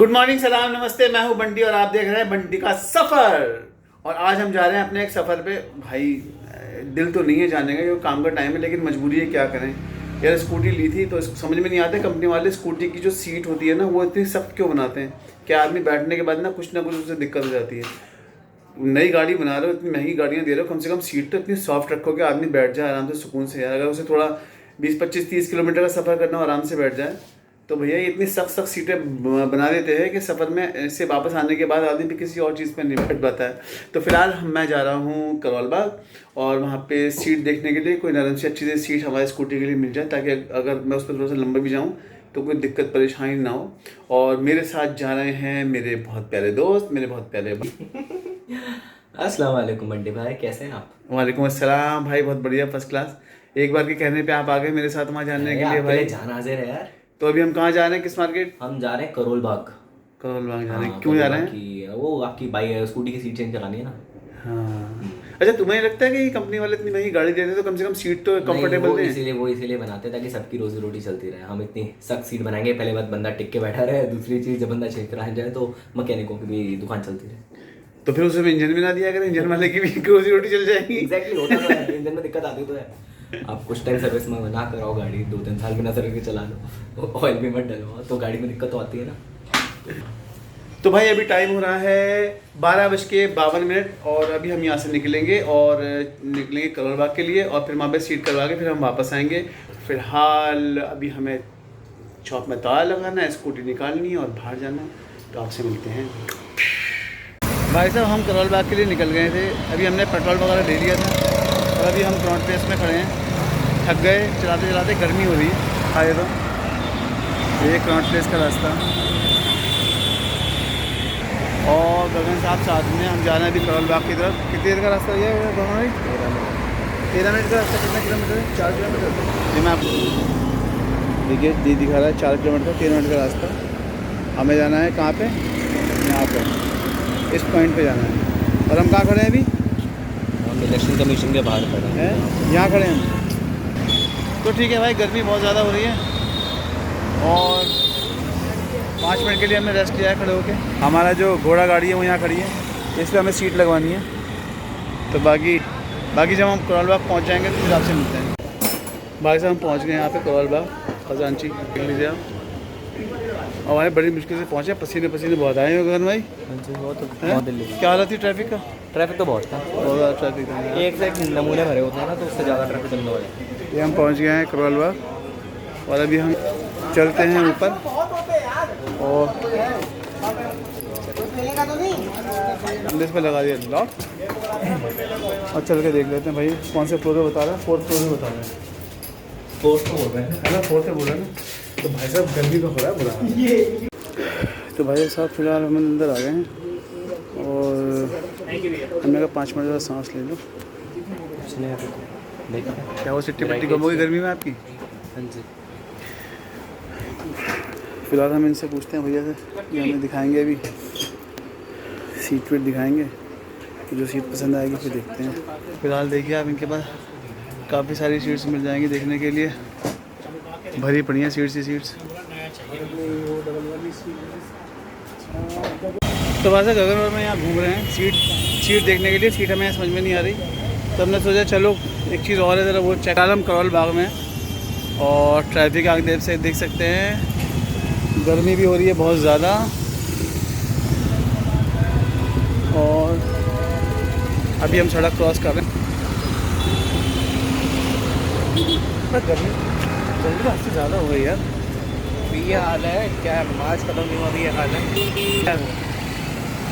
Good morning, सलाम, नमस्ते। मैं हूं बंटी और आप देख रहे हैं बंटी का सफ़र। और आज हम जा रहे हैं अपने एक सफ़र पे। भाई दिल तो नहीं है जाने का, क्योंकि काम का टाइम है, लेकिन मजबूरी है, क्या करें यार। स्कूटी ली थी तो समझ में नहीं आता कंपनी वाले स्कूटी की जो सीट होती है ना, वो इतनी सख्त क्यों बनाते हैं। क्या आदमी बैठने के बाद ना कुछ उससे दिक्कत हो जाती है। नई गाड़ी बना रहे हो, इतनी महंगी गाड़ियाँ दे रहे हो, कम से कम सीट तो इतनी सॉफ्ट रखो कि आदमी बैठ जाए आराम से सुकून से यार। अगर उसे थोड़ा 20-25-30 किलोमीटर का सफ़र करना हो, आराम से बैठ जाए। तो भैया ये इतनी सख्त सख्त सीटें बना देते हैं कि सफ़र में से वापस आने के बाद आदमी भी किसी और चीज़ पर नहीं बैठ पाता है। तो फिलहाल मैं जा रहा हूँ करोल बाग, और वहाँ पे सीट देखने के लिए कोई नरम सी अच्छी सी सीट हमारी स्कूटी के लिए मिल जाए, ताकि अगर मैं उस पर थोड़ा सा लंबा भी जाऊँ तो कोई दिक्कत परेशानी ना हो। और मेरे साथ जा रहे हैं मेरे बहुत प्यारे दोस्त, मेरे बहुत प्यारे अस्सलाम वालेकुम बंटी भाई, कैसे हैं आप? वालेकुम अस्सलाम भाई, बहुत बढ़िया, फर्स्ट क्लास। एक बार के कहने पे आप आ गए मेरे साथ वहाँ जानने के लिए भाई। जान हाजिर है यार। तो अभी हम कहाँ जा रहे हैं, किस मार्केट? हम जा रहे हैं करोल बाग। करोल बाग जा रहे हैं। हाँ, क्यों जा रहे करोल हैं? बाग की वो आपकी बाइक स्कूटी की सीट चेंज करानी है ना। हाँ। अच्छा, तुम्हें लगता है कि कंपनी वाले इतनी महंगी गाड़ी देते तो कम से कम सीट तो कंफर्टेबल दें? इसीलिए बनाते हैं ताकि सबकी रोजी रोटी चलती रहे। हम इतनी सख्त सीट बनाएंगे, पहले बात बंदा टिक के बैठा रहे, दूसरी चीज़ जब बंदा चेक कराया जाए तो मैकेनिकों की भी दुकान चलती रहे। तो फिर उसमें इंजन भी ना दिया करें, इंजन वाले की भी रोजी रोटी चल जाएगी। एग्जैक्टली, होता तो है, इंजन में दिक्कत आती तो है। आप कुछ टाइम सर्विस में ना कराओ गाड़ी, 2-3 साल बिना सर्विस के चला लो, ऑयल भी मत डलवाओ, तो गाड़ी में दिक्कत तो आती है ना। तो भाई अभी टाइम हो रहा है 12:52, और अभी हम यहाँ से निकलेंगे करोल बाग के लिए, और फिर वहाँ पे सीट करवा के फिर हम वापस आएंगे। फिलहाल अभी हमें शॉप में ताला लगाना है, स्कूटी निकालनी है और बाहर जाना है। तो आपसे मिलते हैं। भाई साहब, हम करोल बाग के लिए निकल गए थे। अभी हमने पेट्रोल वगैरह ले लिया था, और अभी हम क्राउन प्लेस में खड़े हैं। थक गए चलाते चलाते, गर्मी हो रही है। आए तो ये क्राउन प्लेस का रास्ता, और गगन साहब साथ में। हम जा रहे हैं अभी करोल बाग की तरफ। कितनी देर का रास्ता है ये? 13 मिनट का रास्ता। कितना किलोमीटर है? 4 किलोमीटर। ये मैं आपको देखिए, दी दिखा रहा है 4 किलोमीटर, 13 मिनट का रास्ता। हमें जाना है कहाँ पे? यहाँ पे, इस पॉइंट पे जाना है। और हम कहाँ खड़े हैं अभी? हम इलेक्शन कमीशन के बाहर खड़े हैं, यहाँ खड़े हैं हम। तो ठीक है भाई, गर्मी बहुत ज़्यादा हो रही है, और 5 मिनट के लिए हमने रेस्ट किया है खड़े होके। हमारा जो घोड़ा गाड़ी है वो यहाँ खड़ी है, इसलिए हमें सीट लगवानी है। तो बाकी जब हम करोल बाग पहुँच जाएंगे तो फिर आपसे मिलते हैं। भाई साहब, हम पहुँच गए यहाँ पे करोल बाग, खजांची देख लीजिए आप। और भाई बड़ी मुश्किल से पहुँचे, पसीने बहुत आए हैं गगन भाई। बहुत दिल्ली। क्या हालत थी ट्रैफिक का? ट्रैफिक तो बहुत था, बहुत ज़्यादा ट्रैफिक था। एक से एक नमूने भरे होते हैं ना, तो उससे ज़्यादा ट्रैफिक चलने वाला है। ये हम पहुँच गए हैं करोल बाग, और अभी हम चलते हैं ऊपर, और इस पर लगा दिया लॉक, और चल के देख लेते हैं भाई कौन से फ्लोर पे बता रहा है। 4th फ्लोर पे बता रहा है। 4th बोल रहे हैं, है ना? 4th पे बोल रहा है ना। तो भाई साहब गर्मी तो हो रहा है बुरा। तो भाई साहब फिलहाल हम अंदर आ गए हैं, और हमने कहा 5 मिनट का सांस ले लो। क्या वो सिट्टी पट्टी कम होगी गर्मी में आपकी? हाँ जी। फिलहाल हम इनसे पूछते हैं भैया से, ये हमें दिखाएंगे अभी सीट वेट दिखाएंगे, कि जो सीट पसंद आएगी फिर देखते हैं। फिलहाल देखिए आप, इनके पास काफ़ी सारी सीट्स मिल जाएंगी देखने के लिए, भरी पड़ी हैं सीट्स। तो वैसे गगन और मैं यहाँ घूम रहे हैं सीट देखने के लिए। सीट हमें समझ में नहीं आ रही, तो हमने सोचा चलो एक चीज़ और है, ज़रा वो चेक। हम करोल बाग में, और ट्रैफिक आगे देर से देख सकते हैं, गर्मी भी हो रही है बहुत ज़्यादा, और अभी हम सड़क क्रॉस कर रहे हैं। गर्मी रास्ते ज़्यादा हो गई यार। ये हाल है क्या, मार्च खत्म नहीं हुआ, ये हाल है।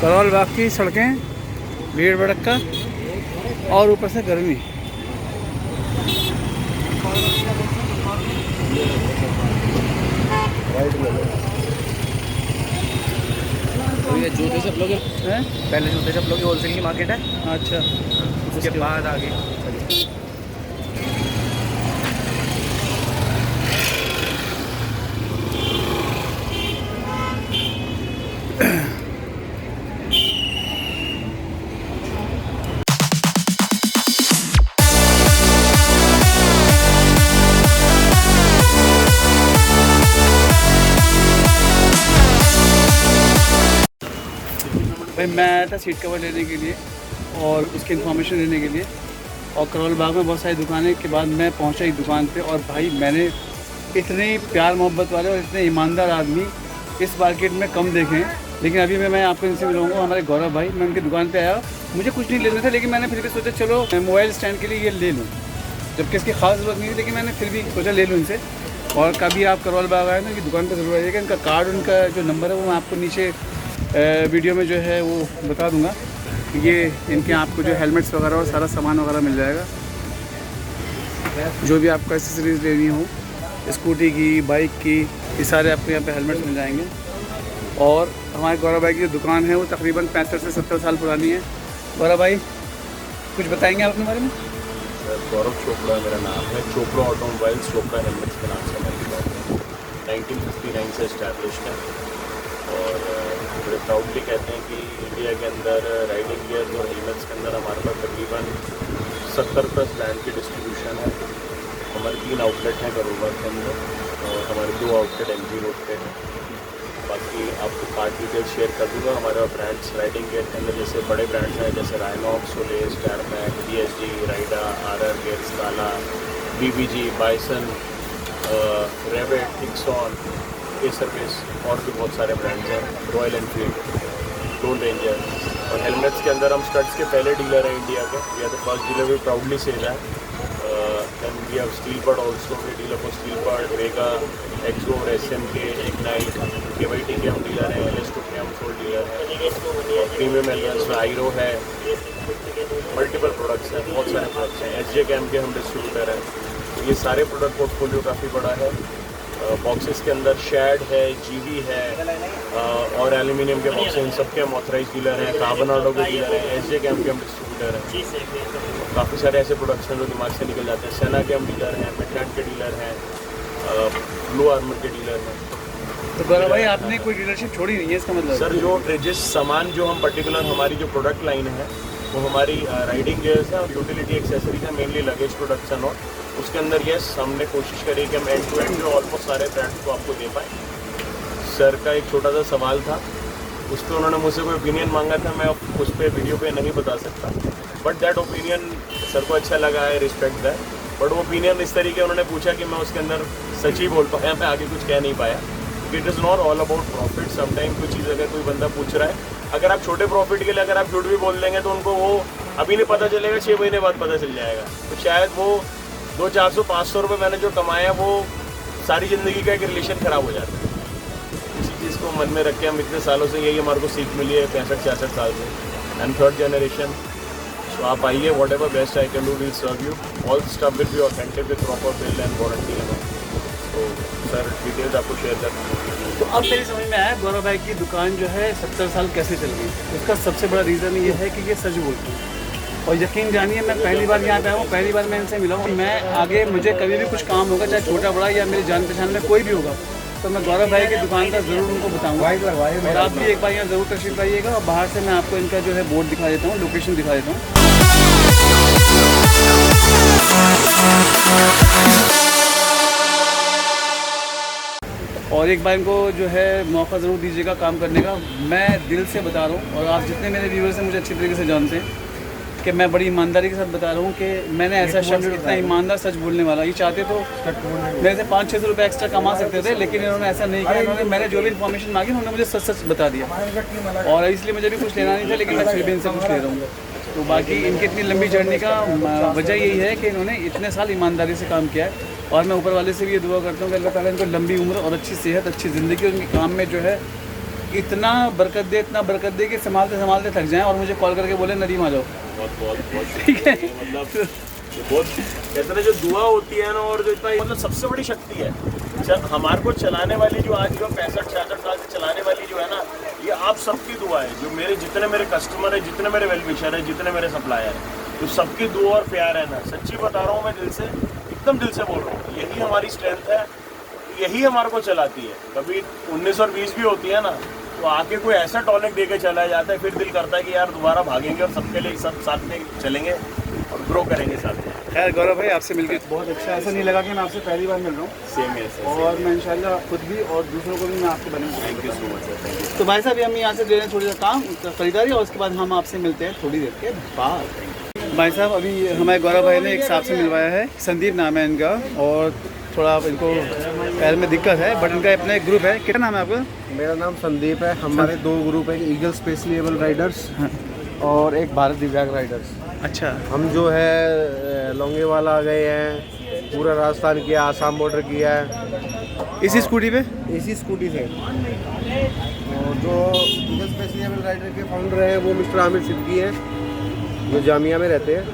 करोल बाग की सड़कें, भीड़ भड़क्का, और ऊपर से गर्मी। तो ये जूते सब लोग हैं, पहले जूते सब लोग होलसेल की मार्केट है। अच्छा, उसके बाद आगे भाई मैं आया था सीट कवर लेने के लिए और उसकी इन्फॉर्मेशन लेने के लिए, और करोल बाग में बहुत सारी दुकानें के बाद मैं पहुंचा एक दुकान पे, और भाई मैंने इतने प्यार मोहब्बत वाले और इतने ईमानदार आदमी इस मार्केट में कम देखे हैं। लेकिन अभी मैं आपको इनसे मिलूँगा, हमारे गौरव भाई। मैं उनकी दुकान पे आया, मुझे कुछ नहीं लेना था, लेकिन मैंने फिर भी सोचा चलो मोबाइल स्टैंड के लिए ये ले लूँ, जबकि इसकी खास ज़रूरत नहीं थी, लेकिन मैंने फिर भी सोचा ले लूँ इनसे। और कभी आप करोल बाग आए ना, इनकी दुकान पर ज़रूर आइएगा। इनका कार्ड, उनका जो नंबर है वो मैं आपको नीचे वीडियो में जो है वो बता दूँगा। ये इनके आपको जो हेलमेट्स वगैरह और सारा सामान वगैरह मिल जाएगा, जो भी आपको एक्सेसरीज़ लेनी हो स्कूटी की, बाइक की, ये सारे आपको यहाँ पे हेलमेट्स मिल जाएंगे। और हमारे गौरव भाई की जो दुकान है वो तकरीबन 65 से 70 साल पुरानी है। गौरव भाई कुछ बताएंगे आप अपने बारे में? गौरव चोपड़ा मेरा नाम है। चोपड़ा ऑटोमोबाइल्स, चोपड़ा हेलमेट्स के नाम से हमारी शॉप है। 1959 से इस्टेब्लिश्ड है और बड़े प्राउडली कहते हैं कि इंडिया के अंदर राइडिंग गियर और हेलमेट्स के अंदर हमारे पास तकरीबन 70+ ब्रांड की डिस्ट्रीब्यूशन है। हमारे 3 आउटलेट हैं करोल बाग के अंदर और हमारे 2 आउटलेट MG रोड पे हैं। बाकी आपको कार्ड डिटेल शेयर कर दूँगा। हमारे ब्रांड्स राइडिंग गियर के अंदर जैसे बड़े ब्रांड्स हैं जैसे Rynox, Solace, Tarmac, DSG, Raida, RR gear, Scala, BBG, Bison, Revit, Tiexon, a service और भी बहुत सारे ब्रांड्स हैं। Royal Enfield, Lone Ranger. और हेलमेट्स के अंदर हम स्टड्स के पहले डीलर हैं इंडिया के। We are the first dealer, we proudly say that. Then we have Steel Bud also, we dealer for Steel Bud, Vega, Exo, SMK, Ignite, KYT के हम डीलर हैं, LS2 के हम सोल डीलर हैं, premium aliens में आयरो है, multiple products हैं, बहुत सारे प्रोडक्ट्स हैं। SJ कैम के हम डिस्ट्रीब्यूटर हैं। तो ये सारे प्रोडक्ट पोर्टफोलियो काफ़ी बड़ा है। बॉक्सेस के अंदर शेड है, GV है और एल्यूमिनियम के बॉक्सेस, इन सबके हम ऑथराइज डीलर हैं। कार्बन ऑटो के डीलर हैं, SJ कैम के हम डिस्ट्रीब्यूटर हैं। काफ़ी सारे ऐसे प्रोडक्ट्स हैं जो दिमाग से निकल जाते हैं। सेना के हम डीलर हैं, मिडलैंड के डीलर हैं, ब्लू आर्मर के डीलर हैं। तो गौरव भाई आपने कोई डीलरशिप छोड़ी नहीं है इसका मतलब? सर जो जिस सामान जो हम पर्टिकुलर हमारी जो प्रोडक्ट लाइन है वो हमारी राइडिंग गियर्स है और यूटिलिटी एक्सेसरीज है, मेनली लगेज प्रोडक्ट्स हैं। और उसके अंदर यस हमने कोशिश करी कि हम एंड टू एंड जो ऑलमोस्ट सारे ब्रांड्स को आपको दे पाएँ। सर का एक छोटा सा सवाल था, उस पर उन्होंने मुझसे कोई ओपिनियन मांगा था, मैं उस पर वीडियो पे नहीं बता सकता, बट दैट ओपिनियन सर को अच्छा लगा है, रिस्पेक्ट दैट। बट वो ओपिनियन इस तरीके उन्होंने पूछा कि मैं उसके अंदर सच ही बोल पाया, मैं आगे कुछ कह नहीं पाया। It is not all about profit. Sometime कोई चीज़ अगर कोई बंदा पूछ रहा है, अगर आप छोटे प्रॉफिट के लिए अगर आप झूठ भी बोल देंगे तो उनको वो अभी नहीं पता चलेगा, 6 महीने बाद पता चल जाएगा। तो शायद वो 200-400-500 रुपये मैंने जो कमाया वो सारी ज़िंदगी का एक रिलेशन ख़राब हो जाता है। इसी चीज़ को मन में रख के हम इतने सालों से यही हमारे को सीख मिली है, 65-66 साल से। And 3rd generation. सो आप आइए, whatever best I can do will serve you. All stuff will be authentic with proper bill and warranty. तो सर डिटेल्स आपको शेयर कर। तो अब मेरी समझ में आया गौरव भाई की दुकान जो है 70 साल कैसे चल गई। उसका सबसे बड़ा रीज़न ये है कि ये सच बोलते हैं। और यकीन जानिए, मैं पहली बार यहाँ पे आया हूँ, पहली बार मैं इनसे मिला हूँ। मैं आगे मुझे कभी भी कुछ काम होगा, चाहे छोटा बड़ा या मेरी जान पहचान में कोई भी होगा, तो मैं गौरव भाई की दुकान का ज़रूर उनको बताऊँगा। और आप भी एक बार यहाँ ज़रूर तशरीफ लाइएगा। और बाहर से मैं आपको इनका जो है बोर्ड दिखा देता हूँ, लोकेशन दिखा देता हूँ। और एक बार इनको जो है मौका ज़रूर दीजिएगा काम करने का। मैं दिल से बता रहा हूँ, और आप जितने मेरे व्यूअर्स हैं मुझे अच्छी तरीके से जानते हैं कि मैं बड़ी ईमानदारी के साथ बता रहा हूँ कि मैंने ऐसा शख्स इतना ईमानदार सच बोलने वाला, ये चाहते तो मेरे से 500-600 रुपये एक्स्ट्रा कमा सकते थे, लेकिन इन्होंने ऐसा नहीं किया। इन्होंने मैंने जो भी इन्फॉर्मेशन मांगी उन्होंने मुझे सच सच बता दिया, और इसलिए मुझे भी कुछ लेना नहीं था, लेकिन मैं फिर भी इनसे कुछ ले रहा हूँ। तो बाकी इनकी इतनी लंबी जर्नी का वजह यही है कि इन्होंने इतने साल ईमानदारी से काम किया है। और मैं ऊपर वाले से भी ये दुआ करता हूँ कि अल्लाह ताला इनको लंबी उम्र और अच्छी सेहत, अच्छी ज़िंदगी, उनके काम में जो है इतना बरकत दे, इतना बरकत दे कि संभालते संभालते थक जाएं और मुझे कॉल करके बोले नदीम आ जाओ। बहुत ठीक है, मतलब बहुत कहते हैं जो दुआ होती है ना, और जो इतना मतलब सबसे बड़ी शक्ति है। हमारे को चलाने वाली जो आज जो 65-66 साल से चलाने वाली जो है ना, ये आप सबकी दुआ है। जो मेरे जितने मेरे कस्टमर है, जितने मेरे वेल विशर है, जितने मेरे सप्लायर हैं, तो सबकी दुआ और प्यार है ना। सच्ची बता रहा हूँ मैं, दिल से, एकदम दिल से बोल रहा हूँ। यही हमारी स्ट्रेंथ है, यही हमारे को चलाती है। कभी 19 और 20 भी होती है ना, तो आके कोई ऐसा टॉनिक दे के चला जाता है, फिर दिल करता है कि यार दोबारा भागेंगे और सबके लिए सब साथ में चलेंगे और ग्रो करेंगे साथ में। खैर गौरव भाई आपसे मिलकर बहुत अच्छा, ऐसा नहीं लगा कि मैं आपसे पहली बार मिल रहा हूँ। सेम है सर। और मैं इंशाल्लाह खुद भी और दूसरों को भी मैं आपको बनाऊँगा। Thank you so much sir, thank you. तो भाई साहब हम यहाँ से ले रहे हैं थोड़ी सा काम खरीदारी, और उसके बाद हम आपसे मिलते हैं थोड़ी देर के बाद। भाई साहब अभी हमारे गौरव भाई ने एक साहब से मिलवाया है, संदीप नाम है इनका, और थोड़ा इनको पैर में दिक्कत है, बट इनका अपना एक ग्रुप है। क्या नाम है आपका? मेरा नाम संदीप है। हमारे दो ग्रुप हैं, ईगल स्पेशली एबल राइडर्स और एक भारत दिव्यांग राइडर्स। अच्छा। हम हम जो है लोंगेवाला गए हैं, पूरा राजस्थान किया, आसाम बॉर्डर किया है इसी स्कूटी पे? इसी स्कूटी से। और जो ईगल स्पेशली एबल राइडर के फाउंडर हैं वो मिस्टर आमिर सिद्दीकी हैं, जो जामिया में रहते हैं।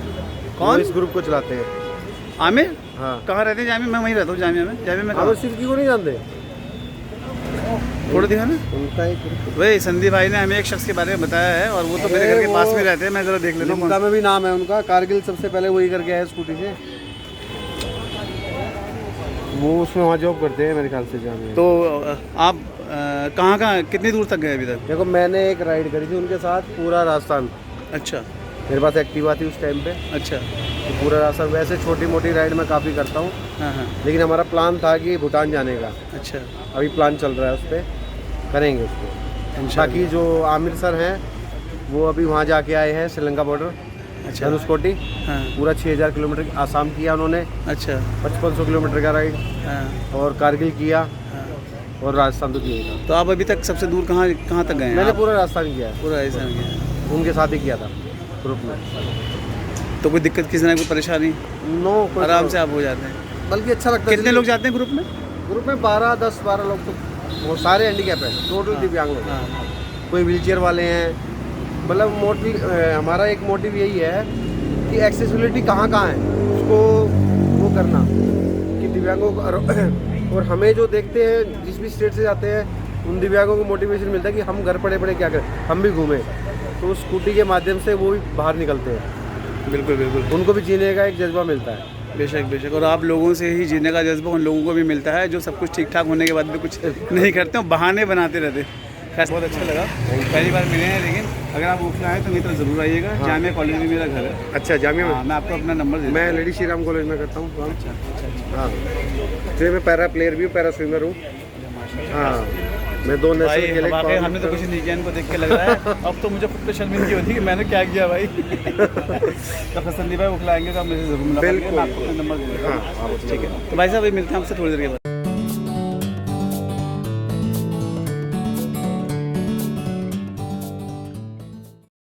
कौन? वो इस ग्रुप को चलाते हैं। आमिर? हाँ। कहाँ रहते हैं? जामिया? मैं वहीं रहता हूँ जामिया में। जामिया में आमिर सिद्दीकी को नहीं जानते? थोड़ा दिखा ना। उनका एक ग्रुप वही संदीप भाई ने हमें एक शख्स के बारे में बताया है, और वो तो मेरे घर के पास में रहते हैं। मैं ज़रा देख लेता हूँ। लिम्का में भी नाम है उनका। कारगिल सबसे पहले वही करके आया स्कूटी से। वो उसमें वहाँ जॉब करते हैं मेरे ख्याल से जामिया। तो आप कहाँ कहाँ कितनी दूर तक गए अभी तक? देखो मैंने एक राइड करी थी उनके साथ, पूरा राजस्थान। अच्छा मेरे पास एक्टिवा थी उस टाइम पे, अच्छा। तो पूरा राजस्थान। वैसे छोटी मोटी राइड मैं काफ़ी करता हूँ, हाँ हाँ। लेकिन हमारा प्लान था कि भूटान जाने का। अच्छा अभी प्लान चल रहा है, उस पर करेंगे उसको। इंशाल्लाह। बाकी जो आमिर सर हैं वो अभी वहाँ जाके आए हैं, श्रीलंका बॉर्डर, अच्छा धनुषकोटी। हाँ पूरा 6000 किलोमीटर आसाम किया उन्होंने, अच्छा 5500 किलोमीटर का राइड, हाँ और कारगिल किया, हाँ। और राजस्थान तो किया ही था। तो आप अभी तक सबसे दूर कहाँ कहाँ तक गए हैं? मैंने आप? पूरा राजस्थान किया है, पूरा ऐसा गया। उनके साथ ही किया था ग्रुप में। तो कोई दिक्कत किसी ना कोई परेशानी? नो, कोई आराम से आप हो जाते हैं। बल्कि अच्छा लगता है। कितने लोग जाते हैं ग्रुप में? ग्रुप में 10-12 लोग, तो बहुत सारे हैंडीकैप हैं, टोटल दिव्यांग लोग। हाँ कोई व्हीलचेयर वाले हैं। मतलब मोटिव हमारा एक मोटिव यही है कि एक्सेसिबिलिटी कहाँ कहाँ है उसको वो करना, कि दिव्यांगों को। और हमें जो देखते हैं जिस भी स्टेट से जाते हैं, उन दिव्यांगों को मोटिवेशन मिलता है कि हम घर पड़े पड़े क्या करें, हम भी घूमें। तो उस स्कूटी के माध्यम से वो भी बाहर निकलते हैं, बिल्कुल बिल्कुल। उनको भी जीने का एक जज्बा मिलता है। बेशक बेशक। और आप लोगों से ही जीने का जज्बा उन लोगों को भी मिलता है जो सब कुछ ठीक ठाक होने के बाद भी कुछ नहीं करते, बहाने बनाते रहते। खैर बहुत अच्छा लगा, पहली बार मिले हैं। लेकिन अगर आप ओखला आए तो मेरी तरफ ज़रूर आइएगा। जामिया कॉलेज में मेरा घर है। अच्छा, जामिया हाँ, मैं आपको अपना नंबर दे मैं लेडी श्री राम कॉलेज में करता हूँ काम। अच्छा। हाँ, फिर मैं पैरा प्लेयर भी हूँ, पैरा स्विमर हूँ। हाँ, मैं 2 नेशनल भाई खेले। वाकई हमने तो कुछ नहीं किया, इनको देख के लग रहा है। अब तो मुझे खुद पे शर्मिंदगी होती है कि मैंने क्या किया भाई। तो संदीप भाई ओखला आएंगे तो आप मुझे ज़रूर मिला। बिल्कुल। मैं आपको अपना नंबर दे देता हूँ। ठीक है, तो भाई साहब अभी मिलते हैं आपसे थोड़ी देर के बाद।